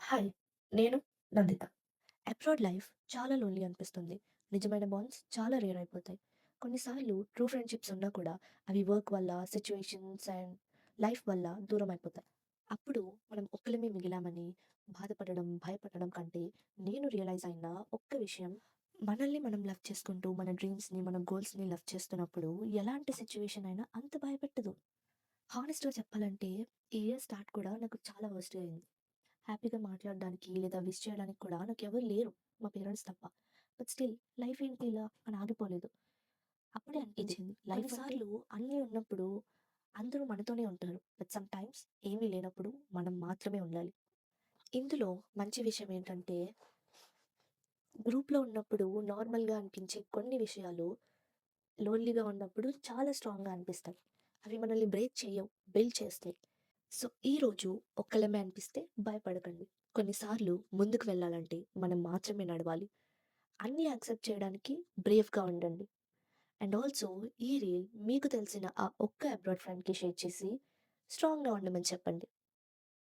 Hi! నేను Nanditha. Abroad life చాలా lonely అనిపిస్తుంది. నిజమైన బాండ్స్ చాలా రేర్ అయిపోతాయి. కొన్నిసార్లు ట్రూ ఫ్రెండ్‌షిప్స్ ఉన్నా కూడా అవి వర్క్ వల్ల, సిట్యుయేషన్స్ అండ్ లైఫ్ వల్ల దూరం అయిపోతాయి. అప్పుడు మనం ఒక్కలమే మిగిలామని బాధపడడం, భయపడడం కంటే నేను రియలైజ్ అయిన ఒక్క విషయం మనల్ని మనం లవ్ చేసుకుంటూ మన డ్రీమ్స్‌ని, మన గోల్స్‌ని లవ్ చేస్తున్నప్పుడు ఎలాంటి సిట్యుయేషన్ అయినా అంత భయపెట్టదు. హానెస్ట్‌గా చెప్పాలంటే ఈ ఇయర్ స్టార్ట్ కూడా నాకు చాలా వరస్ట్‌గా అయింది. హ్యాపీగా మాట్లాడడానికి లేదా విష్ చేయడానికి కూడా నాకెవరు లేరు. మా పేరెంట్స్ తప్ప. బట్ స్టిల్ లైఫ్ ఏంటి ఇలా అని ఆగిపోలేదు. అప్పుడే అనిపించింది లైఫ్ సార్లు అన్నీ ఉన్నప్పుడు అందరూ మనతోనే ఉంటారు. బట్ సమ్ టైమ్స్ ఏమీ లేనప్పుడు మనం మాత్రమే ఉండాలి. ఇందులో మంచి విషయం ఏంటంటే గ్రూప్‌లో ఉన్నప్పుడు నార్మల్‌గా అనిపించే కొన్ని విషయాలు లోన్లీగా ఉన్నప్పుడు చాలా స్ట్రాంగ్‌గా అనిపిస్తాయి. అవి మనల్ని బ్రేక్ చెయ్యవు. బిల్డ్ చేస్తాయి. సో, ఈరోజు ఒక్కళ్ళమే అనిపిస్తే భయపడకండి. కొన్నిసార్లు ముందుకు వెళ్ళాలంటే మనం మాత్రమే నడవాలి. అన్నీ యాక్సెప్ట్ చేయడానికి బ్రేవ్‌గా ఉండండి. అండ్ ఆల్సో ఈ రీల్ మీకు తెలిసిన ఆ ఒక్క అబ్రాడ్ ఫ్రెండ్‌కి షేర్ చేసి స్ట్రాంగ్‌గా ఉండమని చెప్పండి.